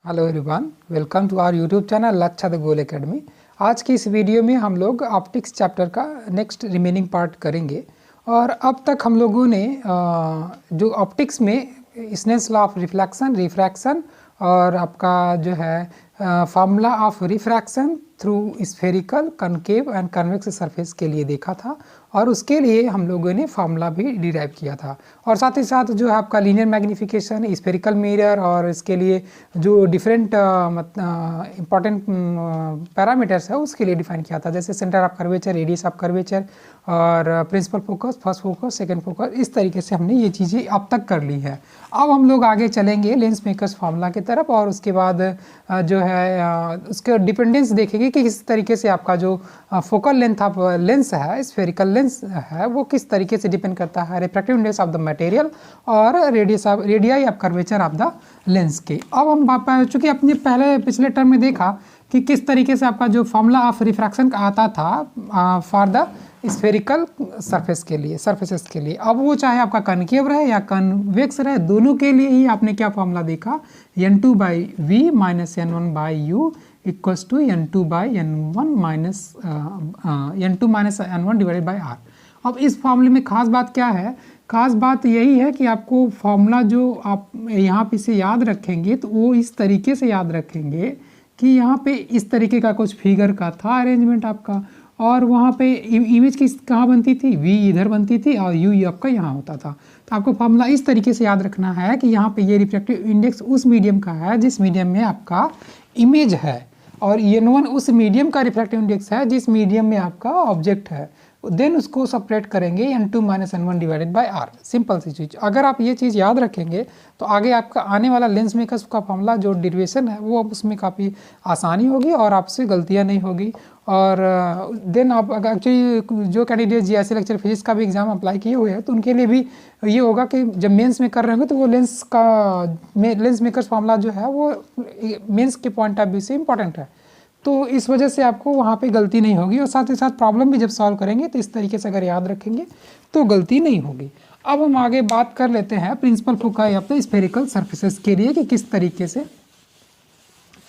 Hello everyone, welcome to our YouTube channel Lakshya the goal academy. आज की इस video में हम लोग ऑप्टिक्स चैप्टर का नेक्स्ट रिमेनिंग पार्ट करेंगे। और अब तक हम लोगों ने जो ऑप्टिक्स में Snell's law of reflection, refraction और आपका जो है formula of refraction through spherical, concave and convex surface के लिए देखा था। और उसके लिए हम लोगों ने फार्मूला भी डिराइव किया था। और साथ ही साथ जो है आपका लीनियर मैग्नीफिकेशन, स्फेरिकल मिरर और इसके लिए जो डिफरेंट इम्पॉर्टेंट पैरामीटर्स है उसके लिए डिफाइन किया था, जैसे centre of curvature, radius of curvature और principal focus, first focus, second focus. इस तरीके से हमने ये चीज़ें अब तक कर ली है। अब हम लोग आगे चलेंगे लेंस मेकर्स फार्मूला की तरफ और उसके बाद जो है उसके डिपेंडेंस देखेंगे कि किस तरीके से आपका जो फोकल लेंथ ऑफ लेंस है, स्फेरिकल लेंस है, वो किस तरीके से डिपेंड करता है refractive index of the material और radii of curvature of the lens के। अब हम चूँकि अपने पिछले टर्म में देखा कि किस तरीके से आपका जो फार्मूला ऑफ रिफ्रैक्शन का आता था फॉर द स्फेरिकल सरफेस के लिए, सरफेसेस के लिए। अब वो चाहे आपका कनकेव रहे या कन्वेक्स रहे, दोनों के लिए ही आपने क्या फार्मूला देखा, n2/v minus n1/u equals to n2 minus n1 divided by r। अब इस फार्मूले में खास बात क्या है? खास बात यही है कि आपको फार्मूला जो आप यहाँ पे से याद रखेंगे तो वो इस तरीके से याद रखेंगे कि यहाँ पे इस तरीके का कुछ फिगर का था अरेंजमेंट आपका, और वहाँ पे इमेज किस कहाँ बनती थी, v इधर बनती थी और u आपका यहाँ होता था। तो आपको फार्मूला इस तरीके से याद रखना है कि यहाँ पे ये रिफ्रैक्टिव इंडेक्स उस मीडियम का है जिस मीडियम में आपका इमेज है, और n1 उस मीडियम का रिफ्रैक्टिव इंडेक्स है जिस मीडियम में आपका ऑब्जेक्ट है। देन उसको सेपरेट करेंगे n2 minus n1 divided by r। Simple सी चीज़, अगर आप ये चीज़ याद रखेंगे तो आगे आपका आने वाला लेंस मेकर्स का फार्मूला जो डेरिवेशन है वो उसमें काफ़ी आसानी होगी और आपसे गलतियाँ नहीं होगी। और देन आप अगर एक्चुअली जो कैंडिडेट जीआईसी लेक्चर फिजिक्स का भी एग्जाम अप्लाई किए हुए हैं तो उनके लिए भी ये होगा कि जब मेंस में कर रहे होंगे तो वो लेंस मेकर्स फार्मूला जो है वो मेंस के पॉइंट ऑफ व्यू से इम्पॉर्टेंट है। तो इस वजह से आपको वहाँ पे गलती नहीं होगी, और साथ ही साथ प्रॉब्लम भी जब सॉल्व करेंगे तो इस तरीके से अगर याद रखेंगे तो गलती नहीं होगी। अब हम आगे बात कर लेते हैं principal foci of the spherical surfaces के लिए कि किस तरीके से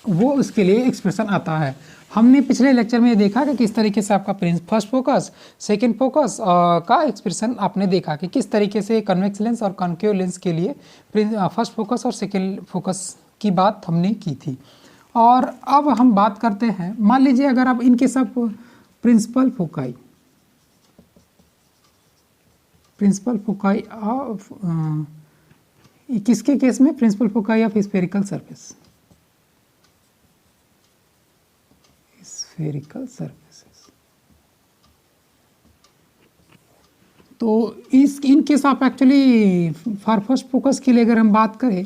वो उसके लिए एक्सप्रेशन आता है। हमने पिछले लेक्चर में देखा कि किस तरीके से आपका फर्स्ट फोकस, सेकंड फोकस का एक्सप्रेशन आपने देखा कि किस तरीके से कन्वेक्स लेंस और कॉन्केव लेंस के लिए फर्स्ट फोकस और सेकंड फोकस की बात हमने की थी। और अब हम बात करते हैं, मान लीजिए अगर आप इनके सब प्रिंसिपल फोकाई ऑफ किसके केस में, principal foci of spherical surfaces, तो इन केस आप एक्चुअली फॉर फर्स्ट फोकस के लिए अगर हम बात करें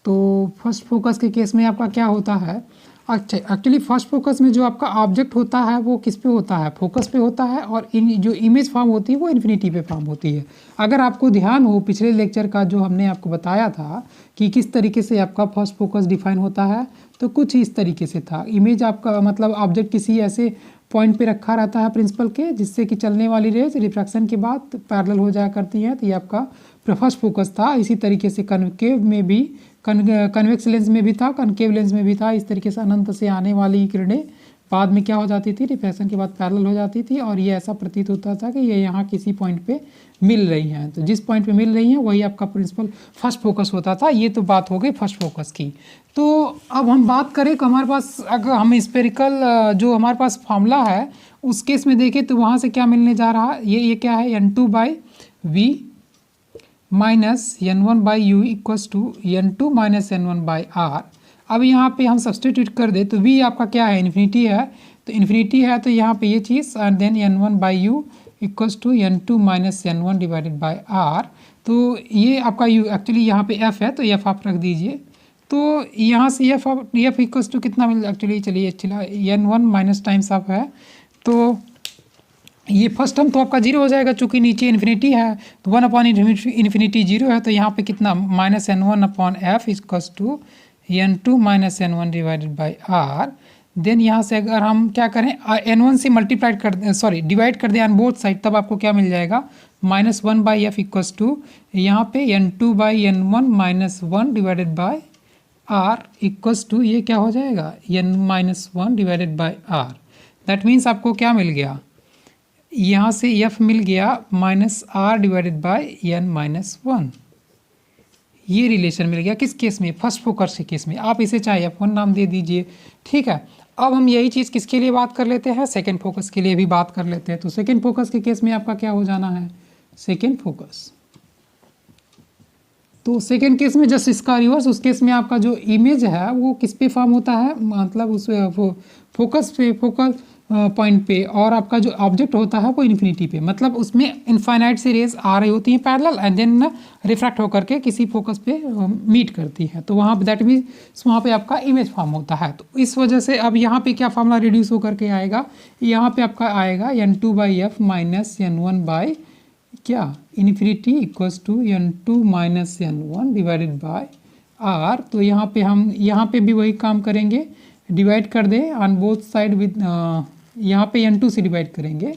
तो फर्स्ट फोकस के केस में आपका क्या होता है, अच्छा एक्चुअली फर्स्ट फोकस में जो आपका ऑब्जेक्ट होता है वो किस पे होता है, फोकस पे होता है, और जो इमेज फॉर्म होती है वो इन्फिनिटी पे फॉर्म होती है। अगर आपको ध्यान हो पिछले लेक्चर का जो हमने आपको बताया था कि किस तरीके से आपका फर्स्ट फोकस डिफाइन होता है, तो कुछ इस तरीके से था। इमेज आपका मतलब ऑब्जेक्ट किसी ऐसे पॉइंट पे रखा रहता है प्रिंसिपल के जिससे कि चलने वाली रेज रिफ्रैक्शन के बाद पैरेलल हो जाया करती है, तो ये आपका फर्स्ट फोकस था। इसी तरीके से कनकेव में भी, कन्वेक्स लेंस में भी था, कनकेव लेंस में भी था। इस तरीके से अनंत से आने वाली किरणें बाद में क्या हो जाती थी, रिफ्रैक्शन के बाद पैरेलल हो जाती थी, और ये ऐसा प्रतीत होता था कि ये यहाँ किसी पॉइंट पे मिल रही हैं। तो जिस पॉइंट पे मिल रही हैं वही आपका प्रिंसिपल फर्स्ट फोकस होता था। ये तो बात हो गई फर्स्ट फोकस की। तो अब हम बात करें कि हमारे पास अगर हम स्फेरिकल जो हमारे पास फार्मूला है उस केस में देखें तो वहाँ से क्या मिलने जा रहा है, ये क्या है, n2/v minus n1/u equals to n2 minus n1/r। अब यहाँ पे हम सब्सटीट्यूट कर दे तो v आपका क्या है, इन्फिनिटी है, तो इन्फिनिटी है तो यहाँ पे ये चीज़, and then n1/u equals to n2 minus n1 divided by r। तो ये आपका u एक्चुअली यहाँ पे f है तो f आप रख दीजिए। तो यहाँ से f इक्वल्स टू कितना मिल, एक्चुअली चलिए n1 माइनस टाइम्स ऑफ है, तो ये फर्स्ट टर्म तो आपका जीरो हो जाएगा चूँकि नीचे इन्फिनिटी है, तो 1 अपॉन इन्फिनिटी जीरो है, तो यहाँ पे कितना minus n1 upon f equals to n2 minus n1 divided by r। Then यहाँ से अगर हम क्या करें n1 से मल्टीप्लाइड कर दें, सॉरी डिवाइड कर दें ऑन बोथ साइड, तब आपको क्या मिल जाएगा -1/f इक्वल्स टू यहाँ पे n2/n1 -1 divided by r equals to ये क्या हो जाएगा n-1 divided by r। That means आपको क्या मिल गया, यहाँ से f मिल गया -r डिवाइडेड बाय n-1। ये रिलेशन मिल गया किस केस में, फर्स्ट फोकस के केस में। आप इसे चाहे f1 नाम दे दीजिए, ठीक है। अब हम यही चीज़ किसके लिए बात कर लेते हैं, सेकेंड फोकस के लिए भी बात कर लेते हैं। तो सेकेंड फोकस के केस में आपका क्या हो जाना है, सेकेंड फोकस। तो सेकेंड केस में जस्ट इसका रिवर्स, उस केस में आपका जो इमेज है वो किस पे फॉर्म होता है, मतलब उस फोकस पे, फोकल पॉइंट पे, और आपका जो ऑब्जेक्ट होता है वो इन्फिनिटी पे, मतलब उसमें इनफाइनाइट सी रेज आ रही होती हैं पैरेलल एंड देन रिफ्रैक्ट होकर के किसी फोकस पे मीट करती है। तो वहाँ पे दैट मीन्स वहाँ पे आपका इमेज फॉर्म होता है। तो इस वजह से अब यहाँ पे क्या फार्मूला रिड्यूस होकर के आएगा, यहाँ पे आपका आएगा n2/f माइनस n1 बाई क्या infinity equals to n2 minus n1 divided by r। तो यहाँ पे हम यहाँ पे भी वही काम करेंगे, डिवाइड कर दें ऑन बोथ साइड विद, यहाँ पे n2 से डिवाइड करेंगे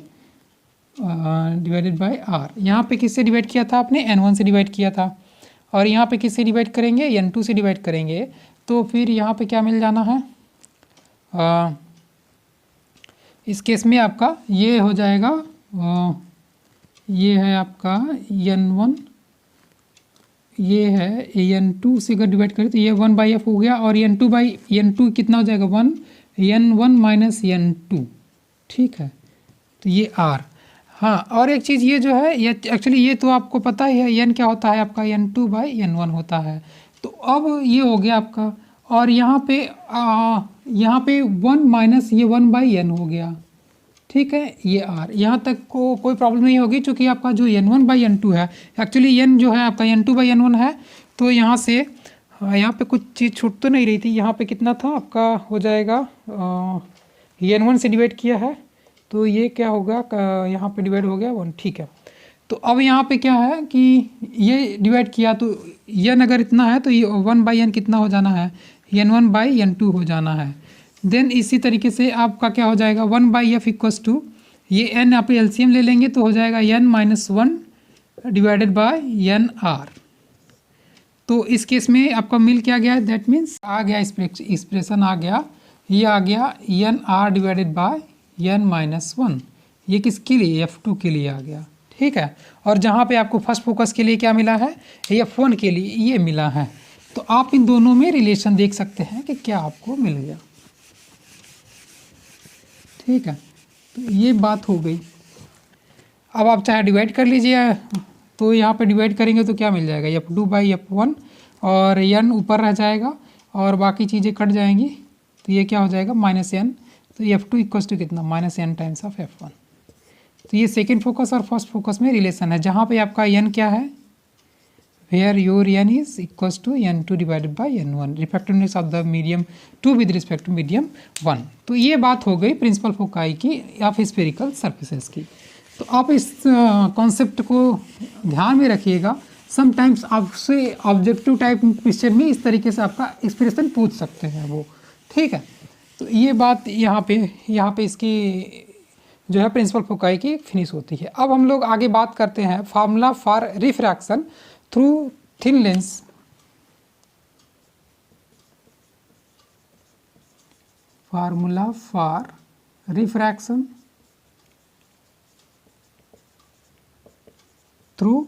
डिवाइडेड बाय r। यहाँ पे किससे डिवाइड किया था आपने, n1 से डिवाइड किया था, और यहाँ पे किससे डिवाइड करेंगे, n2 से डिवाइड करेंगे। तो फिर यहाँ पे क्या मिल जाना है, इस केस में आपका ये हो जाएगा, ये है आपका n1, ये है n2 से अगर डिवाइड करें तो ये 1/f हो गया, और n2 कितना हो जाएगा 1, n1 माइनस n2, ठीक है। तो ये r। हाँ, और एक चीज़ ये जो है, ये एक्चुअली ये तो आपको पता ही है, n क्या होता है आपका, n2/n1 होता है। तो अब ये हो गया आपका, और यहाँ पे 1 माइनस ये 1/n हो गया, ठीक है। ये r यहाँ तक को कोई प्रॉब्लम नहीं होगी, क्योंकि आपका जो n1/n2 है, एक्चुअली n जो है आपका n2/n1 है। तो यहाँ से यहाँ पे कुछ चीज़ छूट तो नहीं रही थी, यहाँ पे कितना था आपका हो जाएगा, ये n1 से डिवाइड किया है तो ये क्या होगा, यहाँ पे डिवाइड हो गया 1, ठीक है। तो अब यहाँ पे क्या है कि ये डिवाइड किया तो n अगर इतना है तो ये 1/n कितना हो जाना है, n1/n2 हो जाना है। देन इसी तरीके से आपका क्या हो जाएगा 1/f इक्वल्स टू ये n आप एलसीएम ले लेंगे तो हो जाएगा n-1 divided bye n r। तो इस केस में आपका मिल क्या गया, दैट मीन्स आ गया एक्सप्रेशन आ गया, ये आ गया n r divided by n-1। ये किसके लिए, f2 के लिए आ गया, ठीक है। और जहाँ पे आपको फर्स्ट फोकस के लिए क्या मिला है, f1 के लिए ये मिला है। तो आप इन दोनों में रिलेशन देख सकते हैं कि क्या आपको मिल गया, ठीक है। तो ये बात हो गई। अब आप चाहे डिवाइड कर लीजिए, तो यहाँ पे डिवाइड करेंगे तो क्या मिल जाएगा, f2/f1, और n ऊपर रह जाएगा और बाकी चीज़ें कट जाएंगी, तो ये क्या हो जाएगा -n। तो f2 इक्वल्स टू कितना, -n टाइम्स ऑफ f1। तो ये सेकेंड फोकस और फर्स्ट फोकस में रिलेशन है, जहाँ पे आपका n क्या है, where your n is equals to n2 divided by n1, refractiveness of the medium 2 with respect to medium 1। तो ये बात हो गई प्रिंसिपल फोकाई की ऑफ स्फेरिकल सर्फेसेस की। तो आप इस कॉन्सेप्ट को ध्यान में रखिएगा, समटाइम्स आपसे ऑब्जेक्टिव टाइप क्वेश्चन में इस तरीके से आपका एक्सप्रेशन पूछ सकते हैं वो, ठीक है। तो ये बात यहाँ पे इसकी जो है प्रिंसिपल फोकाई की फिनिश होती है। अब हम लोग आगे बात करते हैं formula for refraction through thin lens. Formula for refraction through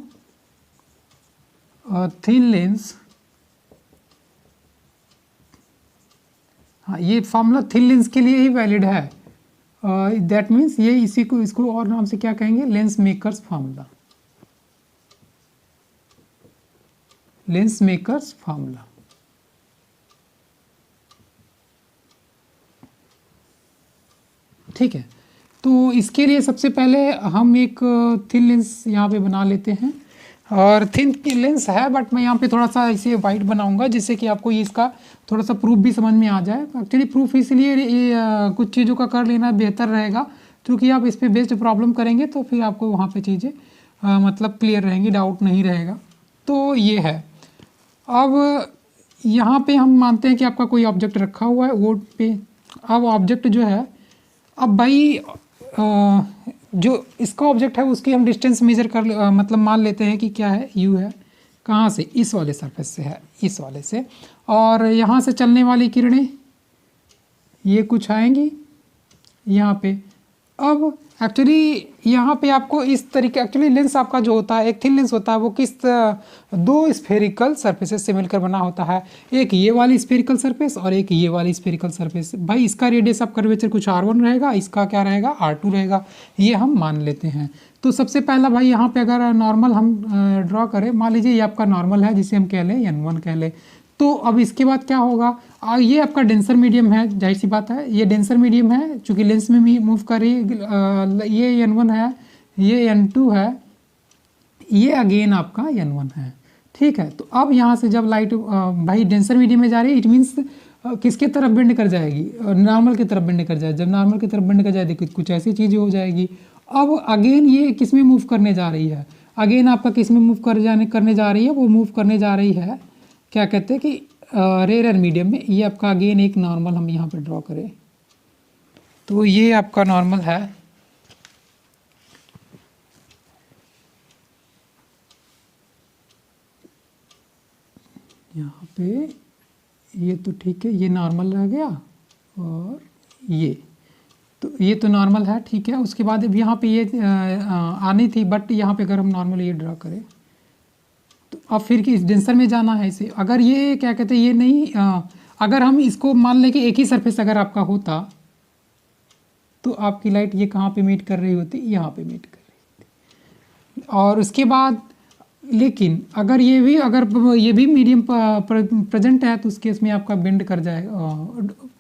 thin lens. हाँ, ये फार्मूला थिन लेंस के लिए ही वैलिड है। दैट मीन्स ये इसको और नाम से क्या कहेंगे, lens makers formula, lens makers formula. ठीक है, तो इसके लिए सबसे पहले हम एक थिन लेंस यहाँ पे बना लेते हैं, और थिन लेंस है बट मैं यहाँ पे थोड़ा सा इसे वाइट बनाऊंगा जिससे कि आपको ये इसका थोड़ा सा प्रूफ भी समझ में आ जाए। एक्चुअली प्रूफ इसलिए कुछ चीज़ों का कर लेना बेहतर रहेगा, क्योंकि आप इस पर बेस्ड प्रॉब्लम करेंगे तो फिर आपको वहाँ पे चीज़ें मतलब क्लियर रहेंगी, डाउट नहीं रहेगा। तो ये है। अब यहाँ पे हम मानते हैं कि आपका कोई ऑब्जेक्ट रखा हुआ है, वो पे अब ऑब्जेक्ट जो है, अब भाई जो इसका ऑब्जेक्ट है उसकी हम डिस्टेंस मेजर कर मतलब मान लेते हैं कि क्या है, u है। कहाँ से? इस वाले सरफेस से है, इस वाले से। और यहाँ से चलने वाली किरणें ये कुछ आएंगी यहाँ पे। अब एक्चुअली यहाँ पे आपको इस तरीके, एक्चुअली लेंस आपका जो होता है, एक थिन लेंस होता है, वो किस दो स्फेरिकल सरफेसेस से मिलकर बना होता है। एक ये वाली स्फेरिकल सरफेस और एक ये वाली स्फेरिकल सरफेस। भाई इसका रेडियस ऑफ कर्वेचर कुछ r1 रहेगा, इसका क्या रहेगा, r2 रहेगा, ये हम मान लेते हैं। तो सबसे पहला भाई यहाँ पे अगर नॉर्मल हम ड्रॉ करें, मान लीजिए ये आपका नॉर्मल है जिसे हम कह लें n1 कह लें। तो अब इसके बाद क्या होगा, ये आपका डेंसर मीडियम है, जाहिर सी बात है ये डेंसर मीडियम है चूँकि लेंस में भी मूव कर रही है। ये n1 है, ये n2 है, ये अगेन आपका n1 है, ठीक है। तो अब यहाँ से जब लाइट भाई डेंसर मीडियम में जा रही है, इट मीन्स किसके तरफ बेंड कर जाएगी, नॉर्मल की तरफ बेंड कर जाएगी। जब नॉर्मल की तरफ बेंड कर जाएगी कुछ ऐसी चीज़ हो जाएगी। अब अगेन ये किस में मूव करने जा रही है, अगेन आपका किस में मूव करने जा रही है, वो मूव करने जा रही है क्या कहते हैं कि रेयर मीडियम में। ये आपका अगेन एक नॉर्मल हम यहाँ पे ड्रॉ करें, तो ये आपका नॉर्मल है। यहाँ पे ये तो ठीक है, ये नॉर्मल रह गया और ये तो नॉर्मल है, ठीक है। उसके बाद अब यहाँ पे ये आनी थी, बट यहाँ पे अगर हम नॉर्मल ये ड्रा करें तो अब फिर कि इस डेंसर में जाना है इसे। अगर ये क्या कहते हैं ये नहीं अगर हम इसको मान लें कि एक ही सरफेस अगर आपका होता तो आपकी लाइट ये कहाँ पे मीट कर रही होती, यहाँ पे मीट कर रही होती। और उसके बाद लेकिन अगर ये भी मीडियम प्रेजेंट है तो उस केस में आपका बेंड कर जाएगा,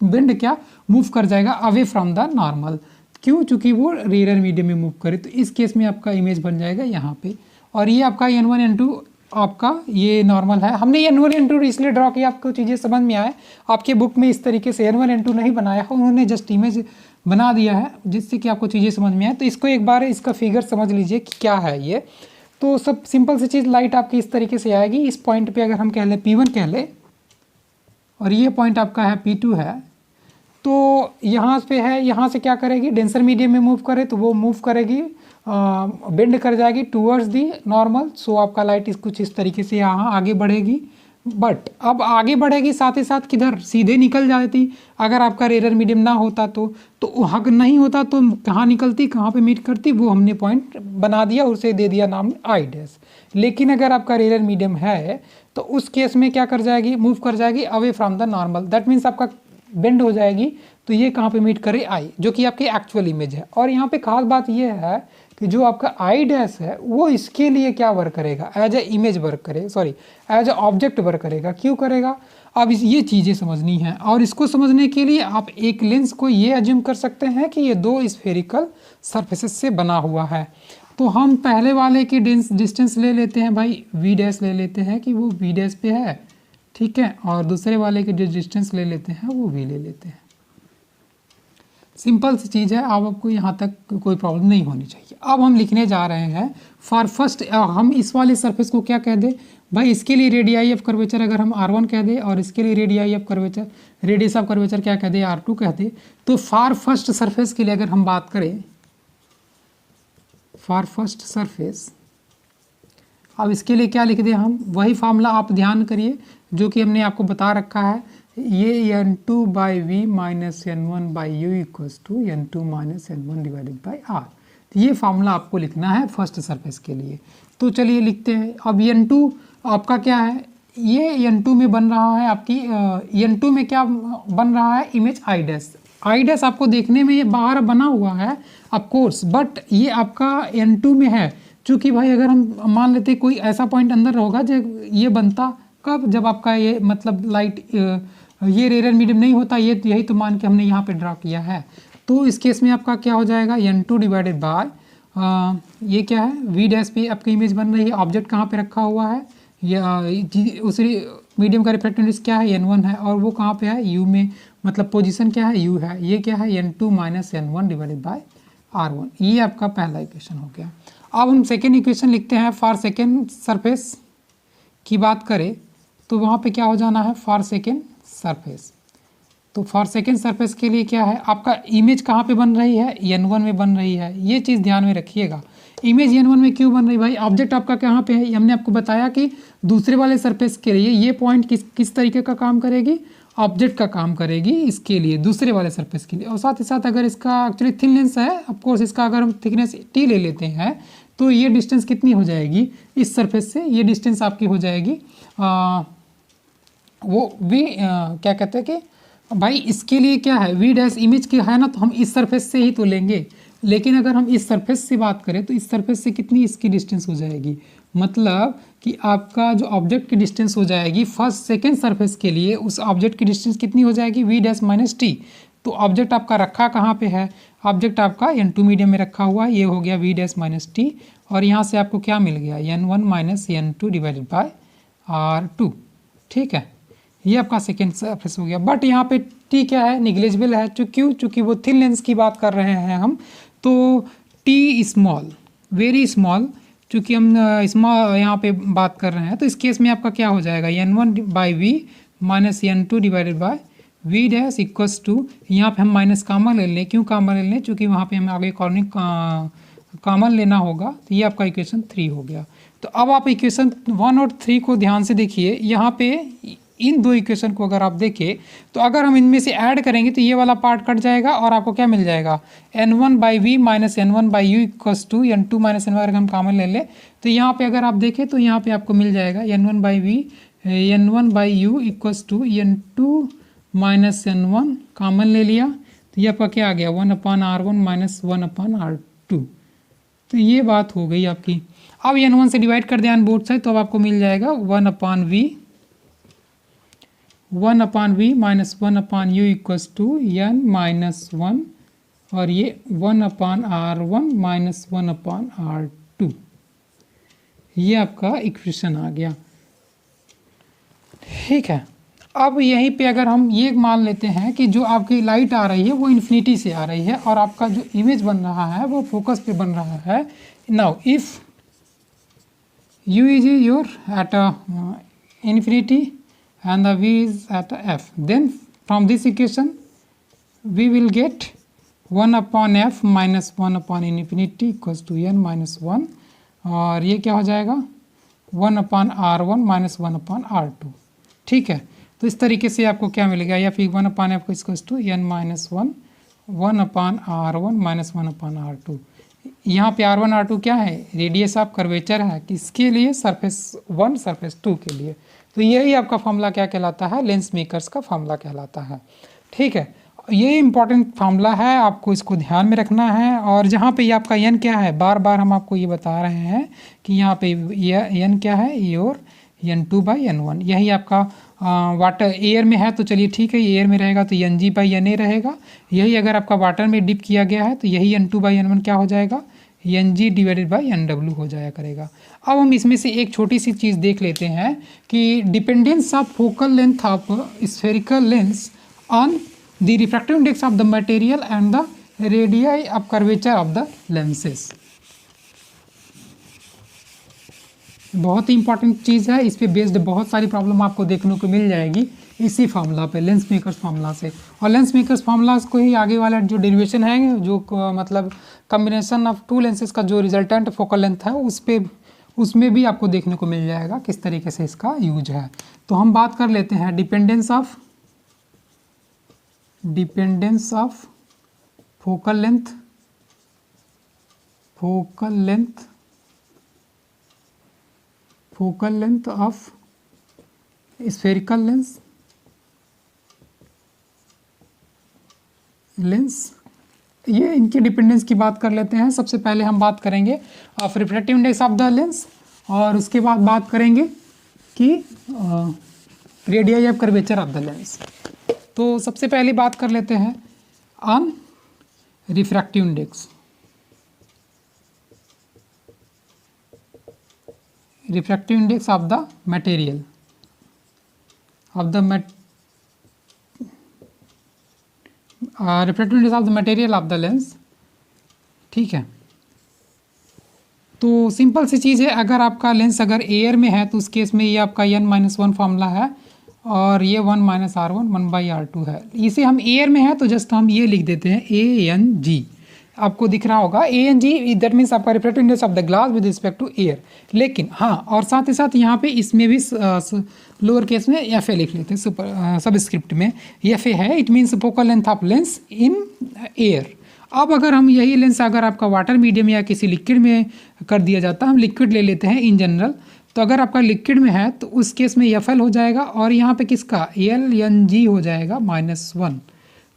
बेंड क्या मूव कर जाएगा अवे फ्रॉम द नॉर्मल। क्यों? चूँकि वो रेयर मीडियम में मूव करे, तो इस केस में आपका इमेज बन जाएगा यहाँ पे। और ये आपका n1 n2 आपका ये नॉर्मल है। हमने ये n1 n2 इसलिए ड्रॉ किया आपको चीज़ें समझ में आए। आपके बुक में इस तरीके से n1 n2 नहीं बनाया है, उन्होंने जस्ट इमेज बना दिया है जिससे कि आपको चीज़ें समझ में आए। तो इसको एक बार इसका फिगर समझ लीजिए कि क्या है ये। तो सब सिंपल सी चीज़, लाइट आपकी इस तरीके से आएगी। इस पॉइंट पे अगर हम कह लें P1 कह लें और ये पॉइंट आपका है P2 है, तो यहाँ पे है, यहाँ से क्या करेगी, डेंसर मीडियम में मूव करे तो वो मूव करेगी, बेंड कर जाएगी टूवर्ड्स दी नॉर्मल। सो आपका लाइट कुछ इस तरीके से यहाँ आगे बढ़ेगी। बट अब आगे बढ़ेगी साथ ही साथ किधर, सीधे निकल जाती। अगर आपका रेयर मीडियम ना होता तो हक नहीं होता तो कहाँ निकलती, कहाँ पे मीट करती, वो हमने पॉइंट बना दिया, उसे दे दिया नाम आई डैश। लेकिन अगर आपका रेयर मीडियम है तो उस केस में क्या कर जाएगी, मूव कर जाएगी away from the normal. That means आपका बेंड हो जाएगी। तो ये कहाँ पे मीट करे, आई, जो कि आपकी एक्चुअल इमेज है। और यहाँ पे खास बात ये है कि जो आपका आई डैश है वो इसके लिए क्या वर्क करेगा, एज ए इमेज वर्क करेगा, sorry as a object work करेगा। क्यों करेगा, अब ये चीज़ें समझनी है। और इसको समझने के लिए आप एक लेंस को ये अज्यूम कर सकते हैं कि ये दो स्फेरिकल सरफेसेस से बना हुआ है। तो हम पहले वाले की डिस्टेंस ले लेते हैं भाई, वी डैश ले लेते हैं कि वो वी डैश पे है, ठीक है। और दूसरे वाले की जो डिस्टेंस ले लेते हैं वो वी ले लेते हैं। सिंपल सी चीज़ है, अब आपको यहाँ तक कोई प्रॉब्लम नहीं होनी चाहिए। अब हम लिखने जा रहे हैं फॉर फर्स्ट, हम इस वाले सरफेस को क्या कह दें भाई, इसके लिए रेडियाई ऑफ कर्वेचर अगर हम r1 कह दें और इसके लिए radii of curvature, radius of curvature क्या कह दें, r2 कह दें। तो फॉर फर्स्ट सरफेस के लिए अगर हम बात करें, फॉर फर्स्ट सरफेस, अब इसके लिए क्या लिख दें हम, वही फार्मूला आप ध्यान करिए जो कि हमने आपको बता रखा है। ये n2 by v minus n1 by u equals to n2 minus n1 divided by r। तो ये फार्मूला आपको लिखना है फर्स्ट सरफेस के लिए। तो चलिए लिखते हैं। अब n2 आपका क्या है, ये n2 में बन रहा है आपकी, n2 में क्या बन रहा है, image I dash. I dash आपको देखने में ये बाहर बना हुआ है ऑफ कोर्स, बट ये आपका n2 में है। चूँकि भाई अगर हम मान लेते कोई ऐसा पॉइंट अंदर होगा जब ये बनता कब, जब आपका ये मतलब लाइट ये रेयर मीडियम नहीं होता, ये यही तो मान के हमने यहाँ पे ड्रा किया है। तो इस केस में आपका क्या हो जाएगा, n2 डिवाइडेड बाय ये क्या है, वी डैश पे आपकी इमेज बन रही है। ऑब्जेक्ट कहाँ पे रखा हुआ है, या उसी मीडियम का रिफ्लेक्टिव इंडेक्स क्या है, n1 है, और वो कहाँ पे है, u में, मतलब पोजीशन क्या है, u है। ये क्या है, n2 minus n1 divided bye r1। ये आपका पहला इक्वेशन हो गया। अब हम सेकेंड इक्वेशन लिखते हैं। फॉर सेकेंड सरफेस की बात करें तो वहाँ पे क्या हो जाना है, फॉर सेकेंड सरफेस। तो फॉर सेकेंड सरफेस के लिए क्या है, आपका इमेज कहाँ पे बन रही है, n1 में बन रही है। ये चीज़ ध्यान में रखिएगा। इमेज n1 में क्यों बन रही है भाई, ऑब्जेक्ट आपका कहाँ पे है, हमने आपको बताया कि दूसरे वाले सरफेस के लिए ये पॉइंट किस तरीके का काम करेगी, ऑब्जेक्ट का काम करेगी इसके लिए, दूसरे वाले सरफेस के लिए। और साथ ही साथ अगर इसका एक्चुअली थिन लेंस है, ऑफकोर्स इसका अगर हम थिकनेस t ले लेते हैं तो ये डिस्टेंस कितनी हो जाएगी इस सरफेस से, ये डिस्टेंस आपकी हो जाएगी वो v क्या कहते हैं कि भाई इसके लिए क्या है, v डैश इमेज की है ना, तो हम इस सरफेस से ही तो लेंगे। लेकिन अगर हम इस सरफेस से बात करें तो इस सरफेस से कितनी इसकी डिस्टेंस हो जाएगी, मतलब कि आपका जो ऑब्जेक्ट की डिस्टेंस हो जाएगी फर्स्ट सेकेंड सरफेस के लिए, उस ऑब्जेक्ट की डिस्टेंस कितनी हो जाएगी, v डैश माइनस टी। तो ऑब्जेक्ट आपका रखा कहाँ पे है, ऑब्जेक्ट आपका n2 मीडियम में रखा हुआ, ये हो गया v डैश माइनस टी, और यहाँ से आपको क्या मिल गया, n1 minus n2 divided bye r2। ठीक है, ये आपका सेकेंड सरफेस हो गया। बट यहाँ पे t क्या है, निग्लेजिबल है। चूँकि वो थिन लेंस की बात कर रहे हैं हम, तो t स्मॉल, वेरी स्मॉल, चूँकि हम स्मॉल यहाँ पे बात कर रहे हैं, तो इस केस में आपका क्या हो जाएगा, n1 by v minus n2 divided by v dash equals to, यहाँ पे हम माइनस कॉमन ले लें। क्यों कॉमन ले लें, चूँकि वहाँ पे हमें आगे कॉर्निंग कॉमन लेना होगा। तो ये आपका इक्वेशन 3 हो गया। तो अब आप इक्वेशन 1 और 3 को ध्यान से देखिए। यहाँ पे इन दो इक्वेशन को अगर आप देखें तो अगर हम इनमें से ऐड करेंगे तो ये वाला पार्ट कट जाएगा और आपको क्या मिल जाएगा, n1 by v minus n1 by u equals to n2 minus n1। अगर हम कॉमन ले लें तो यहाँ पे अगर आप देखें तो यहाँ पे आपको मिल जाएगा n1 by v n1 by u equals to n2 minus n1, common ले लिया तो ये आपका क्या आ गया, 1/r1 माइनस 1/r2। तो ये बात हो गई आपकी। अब n1 से डिवाइड कर दें ऑन बोथ साइड, तो अब आपको मिल जाएगा 1/v minus 1/u equals to n minus 1, और ये 1/r1 माइनस 1/r2। ये आपका इक्वेशन आ गया। ठीक है, अब यहीं पे अगर हम ये मान लेते हैं कि जो आपकी लाइट आ रही है वो इन्फिनिटी से आ रही है और आपका जो इमेज बन रहा है वो फोकस पे बन रहा है। Now if u is your at infinity and the v is at f, then from this equation we will get 1/f minus 1/infinity equals to n minus 1, और ये क्या हो जाएगा 1/r1 माइनस 1/r2। ठीक है, तो इस तरीके से आपको क्या मिलेगा, या फिर 1/f equals to n minus 1 1/r1 minus 1/r2। यहाँ पे r1 r2 क्या है, रेडियस ऑफ कर्वेचर है किसके लिए, सरफेस 1 सरफेस 2 के लिए। तो यही आपका फॉर्मूला क्या कहलाता है, लेंस मेकर्स का फॉर्मूला कहलाता है। ठीक है, ये इंपॉर्टेंट फार्मूला है, आपको इसको ध्यान में रखना है। और जहाँ पे ये आपका n क्या है, बार बार हम आपको ये बता रहे हैं कि यहाँ पे ये n क्या है, योर n2 बाई n1। यही आपका वाटर एयर में है तो चलिए ठीक है, एयर में रहेगा तो ng बाई na रहेगा। यही अगर आपका वाटर में डिप किया गया है तो यही n2 बाई n1 क्या हो जाएगा, ng डिवाइडेड बाई nw हो जाया करेगा। अब हम इसमें से एक छोटी सी चीज़ देख लेते हैं कि dependence of focal length of spherical lens on the refractive index of the material and the radii of curvature of the lenses. बहुत ही इंपॉर्टेंट चीज़ है, इस पे बेस्ड बहुत सारी प्रॉब्लम आपको देखने को मिल जाएगी इसी फार्मूला पे, लेंस मेकर्स फार्मूला से। और लेंस मेकर्स फार्मूला को ही आगे वाला जो डेरिवेशन है, जो मतलब कम्बिनेशन ऑफ टू लेंसेज का जो रिजल्टेंट फोकल लेंथ है उसमें भी आपको देखने को मिल जाएगा किस तरीके से इसका यूज है। तो हम बात कर लेते हैं dependence of focal length of spherical lens. ये इनकी डिपेंडेंस की बात कर लेते हैं। सबसे पहले हम बात करेंगे of refractive index of the lens, और उसके बाद बात करेंगे कि radii of curvature of the lens. तो सबसे पहले बात कर लेते हैं on refractive index. Refractive index of the material refractive index of the material of the lens. ठीक है, तो सिंपल सी चीज़ है, अगर आपका लेंस अगर एयर में है तो उस केस में ये आपका n-1 फार्मूला है, और ये 1 माइनस R1 1/R2 है। इसे हम एयर में है तो जस्ट हम ये लिख देते हैं ANG। आपको दिख रहा होगा ANG, दैट मीन्स आपका refractive index of the glass with respect to air. लेकिन हाँ, और साथ ही साथ यहाँ पे इसमें भी लोअर केस में FA लिख लेते हैं, सुपर सबस्क्रिप्ट में FA है। It means focal length of lens in air. अब अगर हम यही लेंस अगर आपका वाटर मीडियम या किसी लिक्विड में कर दिया जाता है, हम लिक्विड ले लेते हैं इन जनरल, तो अगर आपका लिक्विड में है तो उस केस में FL हो जाएगा और यहाँ पे किसका LNG हो जाएगा -1,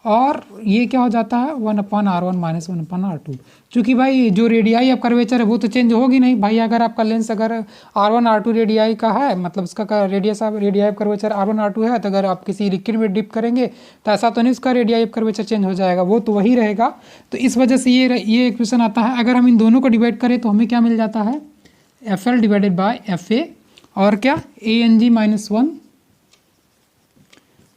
और ये क्या हो जाता है 1/R1 - 1/R2। चूँकि भाई जो रेडियाई ऑफ कर्वेचर है वो तो चेंज होगी नहीं भाई। अगर आपका लेंस अगर R1 R2 रेडियाई का है, मतलब उसका radii of curvature R1 R2 है, तो अगर आप किसी लिक्विड में डिप करेंगे तो ऐसा तो नहीं उसका रेडियाई ऑफ कर्वेचर चेंज हो जाएगा, वो तो वही रहेगा। तो इस वजह से ये क्वेश्चन आता है। अगर हम इन दोनों को डिवाइड करें तो हमें क्या मिल जाता है FL डिवाइडेड बाय FA, और क्या ANG -1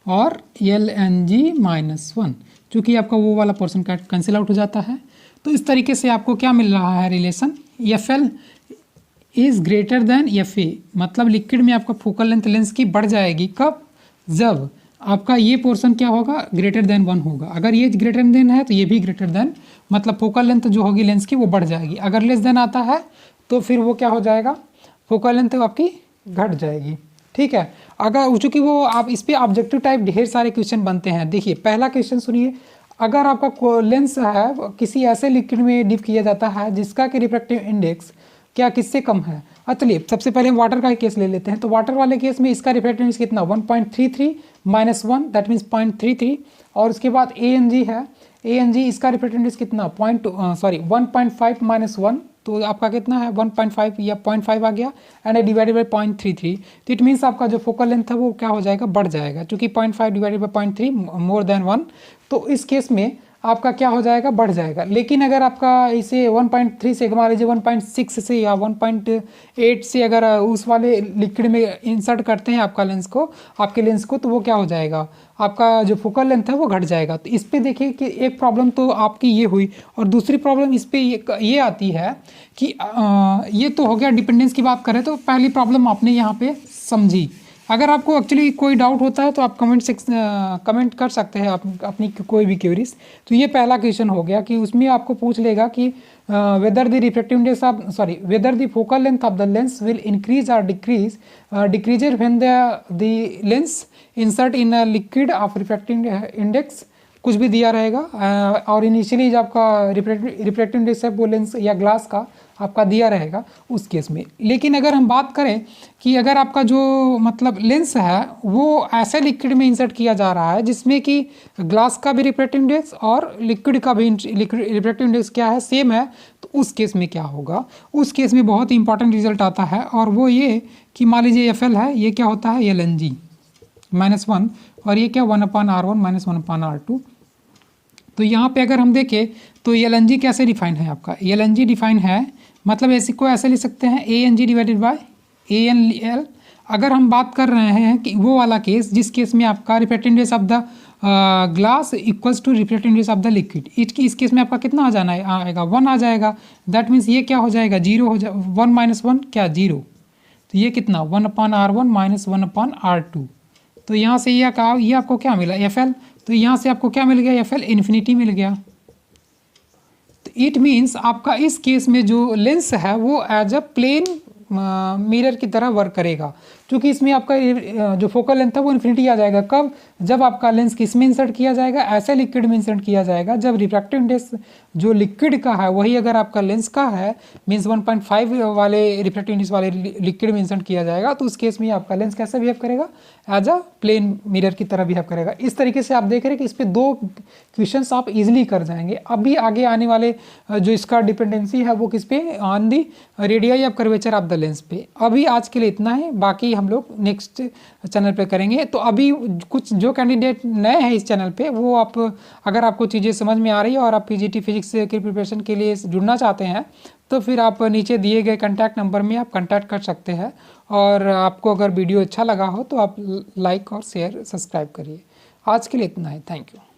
और LNG -1, चूँकि आपका वो वाला पोर्शन का कैंसिल आउट हो जाता है। तो इस तरीके से आपको क्या मिल रहा है relation, FL is greater than FA, मतलब लिक्विड में आपका फोकल लेंथ लेंस की बढ़ जाएगी। कब? जब आपका ये पोर्शन क्या होगा ग्रेटर देन 1 होगा। अगर ये ग्रेटर देन है तो ये भी ग्रेटर देन, मतलब फोकल लेंथ जो होगी लेंस की वो बढ़ जाएगी। अगर लेस देन आता है तो फिर वो क्या हो जाएगा, फोकल लेंथ आपकी घट जाएगी। ठीक है। अगर चूँकि वो आप इस पर ऑब्जेक्टिव टाइप ढेर सारे क्वेश्चन बनते हैं। देखिए पहला क्वेश्चन सुनिए, अगर आपका लेंस है किसी ऐसे लिक्विड में डिप किया जाता है जिसका कि रिफ्रैक्टिव इंडेक्स क्या किससे कम है। चलिए सबसे पहले हम वाटर का ही केस ले लेते हैं। तो वाटर वाले केस में इसका रिफ्रैक्टिव इंडेक्स कितना 1.33 - 1, दैट मीन्स 0.33। और उसके बाद ANG है, ANG इसका रिफ्रैक्टिव इंडेक्स कितना 1.5 - 1, तो आपका कितना है 1.5 या 0.5 आ गया, एंड डिवाइडेड बाई 0.33। तो इट मीन्स आपका जो फोकल लेंथ है वो क्या हो जाएगा, बढ़ जाएगा। क्योंकि 0.5 डिवाइडेड बाई 0.3 मोर देन 1, तो इस केस में आपका क्या हो जाएगा, बढ़ जाएगा। लेकिन अगर आपका इसे 1.3 से मान लीजिए 1.6 से या 1.8 से अगर उस वाले लिक्विड में इंसर्ट करते हैं आपका लेंस को, आपके लेंस को, तो वो क्या हो जाएगा, आपका जो फोकल लेंथ है वो घट जाएगा। तो इस पे देखिए कि एक प्रॉब्लम तो आपकी ये हुई, और दूसरी प्रॉब्लम इस पे ये आती है कि ये तो हो गया डिपेंडेंस की बात करें। तो पहली प्रॉब्लम आपने यहाँ पे समझी। अगर आपको एक्चुअली कोई डाउट होता है तो आप कमेंट कर सकते हैं आप अपनी कोई भी क्वेरीज। तो ये पहला क्वेश्चन हो गया कि उसमें आपको पूछ लेगा कि whether the refractive index of whether the focal length of the lens will increase और decreases when the lens insert in a liquid of refractive index, कुछ भी दिया रहेगा। और इनिशियली जब आपका रिफ्रैक्टिव इंडेक्स है वो लेंस या ग्लास का आपका दिया रहेगा उस केस में। लेकिन अगर हम बात करें कि अगर आपका जो मतलब लेंस है वो ऐसे लिक्विड में इंसर्ट किया जा रहा है जिसमें कि ग्लास का भी रिफ्रैक्टिव इंडेक्स और लिक्विड का भी रिफ्रैक्टिव इंडेक्स क्या है, सेम है, तो उस केस में क्या होगा, उस केस में बहुत इंपॉर्टेंट रिजल्ट आता है। और वो ये कि मान लीजिए FL है, ये क्या होता है LNG -1, और ये क्या 1/R1 - 1/R2। तो यहाँ पे अगर हम देखें तो LNG कैसे डिफाइन है आपका, LNG डिफाइन है मतलब ऐसे को ऐसे लिख सकते हैं ANG डिवाइडेड बाय ANL। अगर हम बात कर रहे हैं कि वो वाला केस जिस केस में आपका refractive index of the glass equals to refractive index of the liquid, इस केस में आपका कितना आ जाना है, आएगा 1 आ जाएगा। दैट मीन्स ये क्या हो जाएगा 0 हो जाए, 1 - 1 क्या 0, तो ये कितना 1/R1 - 1/R2। तो यहाँ से ये आपको क्या मिला FL, तो यहाँ से आपको क्या मिल गया FL इन्फिनिटी मिल गया। तो इट मीन्स आपका इस केस में जो लेंस है वो एज अ प्लेन मिरर की तरह वर्क करेगा, क्योंकि इसमें आपका जो फोकल लेंथ है वो इन्फिनिटी आ जाएगा। कब? जब आपका लेंस किस में इंसर्ट किया जाएगा, ऐसे लिक्विड में इंसर्ट किया जाएगा जब रिफ्रैक्टिव इंडेक्स जो लिक्विड का है वही अगर आपका लेंस का है, मीन्स 1.5 वाले रिफ्रैक्टिव इंडेक्स वाले लिक्विड में इंसर्ट किया जाएगा, तो उस केस में आपका लेंस कैसे बिहेव करेगा, एज अ प्लेन मिरर की तरह बिहेव करेगा। इस तरीके से आप देख रहे हैं कि इस पर 2 क्वेश्चन आप इजिली कर जाएंगे। अभी आगे आने वाले जो इसका डिपेंडेंसी है वो किस पे, on the radii of curvature of the lens पे। अभी आज के लिए इतना है, बाकी हम लोग नेक्स्ट चैनल पे करेंगे। तो अभी कुछ जो कैंडिडेट नए हैं इस चैनल पे, वो आप अगर आपको चीज़ें समझ में आ रही है और आप PGT फिजिक्स की प्रिपरेशन के लिए जुड़ना चाहते हैं तो फिर आप नीचे दिए गए कॉन्टैक्ट नंबर में आप कॉन्टैक्ट कर सकते हैं। और आपको अगर वीडियो अच्छा लगा हो तो आप लाइक और शेयर सब्सक्राइब करिए। आज के लिए इतना है, थैंक यू।